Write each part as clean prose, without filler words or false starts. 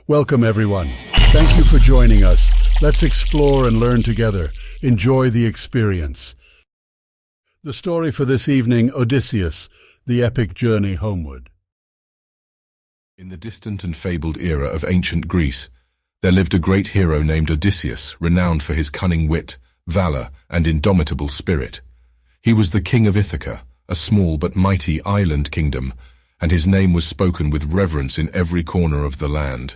Welcome, everyone. Thank you for joining us. Let's explore and learn together. Enjoy the experience. The story for this evening, Odysseus, the Epic Journey Homeward. In the distant and fabled era of ancient Greece, there lived a great hero named Odysseus, renowned for his cunning wit, valor, and indomitable spirit. He was the king of Ithaca, a small but mighty island kingdom, and his name was spoken with reverence in every corner of the land.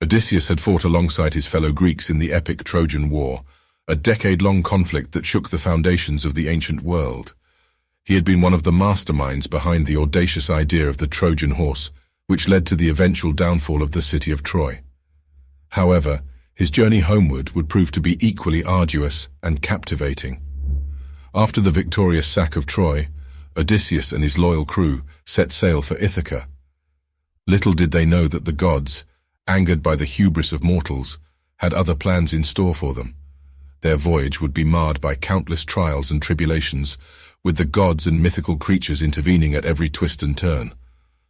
Odysseus had fought alongside his fellow Greeks in the epic Trojan War, a decade-long conflict that shook the foundations of the ancient world. He had been one of the masterminds behind the audacious idea of the Trojan horse, which led to the eventual downfall of the city of Troy. However, his journey homeward would prove to be equally arduous and captivating. After the victorious sack of Troy, Odysseus and his loyal crew set sail for Ithaca. Little did they know that the gods, angered by the hubris of mortals, had other plans in store for them. Their voyage would be marred by countless trials and tribulations, with the gods and mythical creatures intervening at every twist and turn.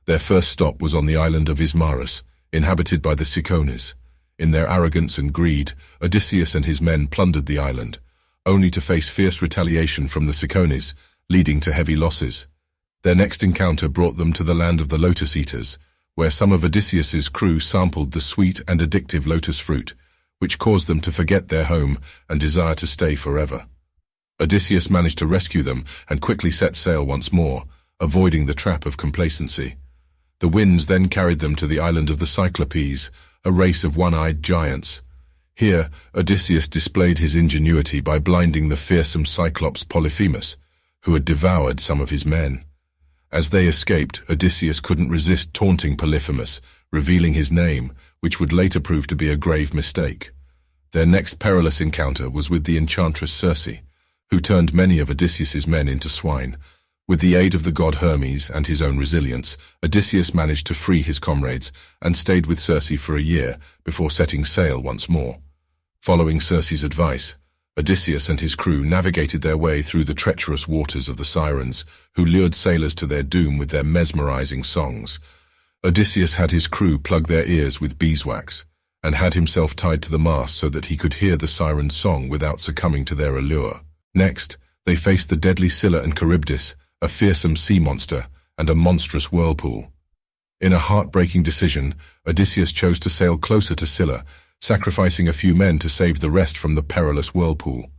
Their first stop was on the island of Ismarus, inhabited by the Sirens. In their arrogance and greed, Odysseus and his men plundered the island, only to face fierce retaliation from the Sirens, leading to heavy losses. Their next encounter brought them to the land of the Lotus-Eaters, where some of Odysseus's crew sampled the sweet and addictive lotus fruit, which caused them to forget their home and desire to stay forever. Odysseus managed to rescue them and quickly set sail once more, avoiding the trap of complacency. The winds then carried them to the island of the Cyclops, a race of one-eyed giants. Here, Odysseus displayed his ingenuity by blinding the fearsome Cyclops Polyphemus, who had devoured some of his men. As they escaped, Odysseus couldn't resist taunting Polyphemus, revealing his name, which would later prove to be a grave mistake. Their next perilous encounter was with the enchantress Circe, who turned many of Odysseus's men into swine. With the aid of the god Hermes and his own resilience, Odysseus managed to free his comrades and stayed with Circe for a year before setting sail once more. Following Circe's advice, Odysseus and his crew navigated their way through the treacherous waters of the Sirens, who lured sailors to their doom with their mesmerizing songs. Odysseus had his crew plug their ears with beeswax, and had himself tied to the mast so that he could hear the Sirens' song without succumbing to their allure. Next, they faced the deadly Scylla and Charybdis, a fearsome sea monster, and a monstrous whirlpool. In a heartbreaking decision, Odysseus chose to sail closer to Scylla, sacrificing a few men to save the rest from the perilous whirlpool.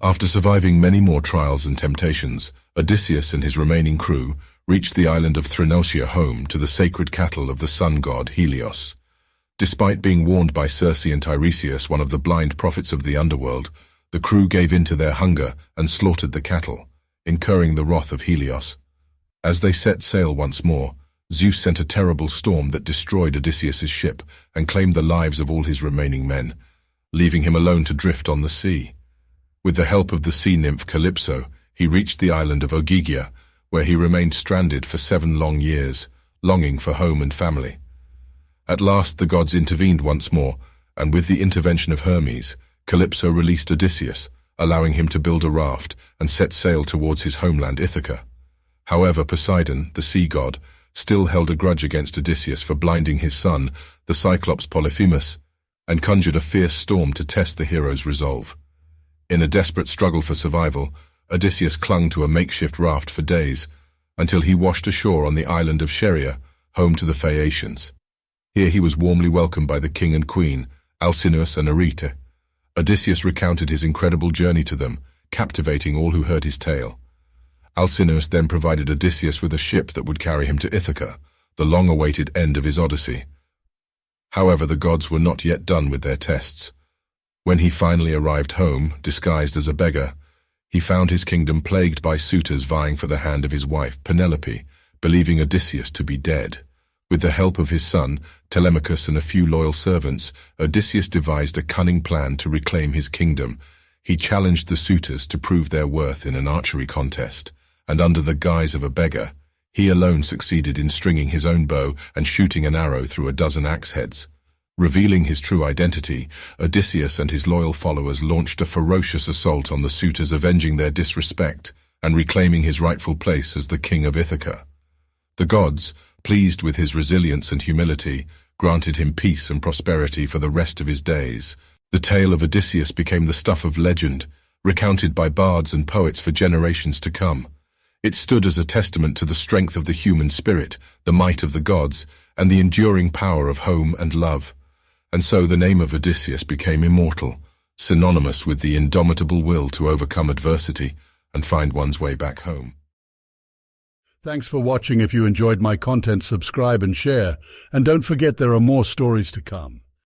After surviving many more trials and temptations, Odysseus and his remaining crew reached the island of Thrinocia, home to the sacred cattle of the sun god Helios. Despite being warned by Circe and Tiresias, one of the blind prophets of the underworld, the crew gave in to their hunger and slaughtered the cattle, incurring the wrath of Helios. As they set sail once more, Zeus sent a terrible storm that destroyed Odysseus's ship and claimed the lives of all his remaining men, leaving him alone to drift on the sea. With the help of the sea nymph Calypso, he reached the island of Ogygia, where he remained stranded for 7 long years, longing for home and family. At last the gods intervened once more, and with the intervention of Hermes, Calypso released Odysseus, allowing him to build a raft and set sail towards his homeland Ithaca. However, Poseidon, the sea god, still held a grudge against Odysseus for blinding his son, the Cyclops Polyphemus, and conjured a fierce storm to test the hero's resolve. In a desperate struggle for survival, Odysseus clung to a makeshift raft for days, until he washed ashore on the island of Scheria, home to the Phaeacians. Here he was warmly welcomed by the king and queen, Alcinous and Arete. Odysseus recounted his incredible journey to them, captivating all who heard his tale. Alcinous then provided Odysseus with a ship that would carry him to Ithaca, the long-awaited end of his odyssey. However, the gods were not yet done with their tests. When he finally arrived home, disguised as a beggar, he found his kingdom plagued by suitors vying for the hand of his wife Penelope, believing Odysseus to be dead. With the help of his son, Telemachus, and a few loyal servants, Odysseus devised a cunning plan to reclaim his kingdom. He challenged the suitors to prove their worth in an archery contest, and under the guise of a beggar, he alone succeeded in stringing his own bow and shooting an arrow through a dozen axe heads. Revealing his true identity, Odysseus and his loyal followers launched a ferocious assault on the suitors, avenging their disrespect and reclaiming his rightful place as the king of Ithaca. The gods, pleased with his resilience and humility, granted him peace and prosperity for the rest of his days. The tale of Odysseus became the stuff of legend, recounted by bards and poets for generations to come. It stood as a testament to the strength of the human spirit, the might of the gods, and the enduring power of home and love. And so the name of Odysseus became immortal, synonymous with the indomitable will to overcome adversity and find one's way back home. Thanks for watching. If you enjoyed my content, subscribe and share. And don't forget there are more stories to come.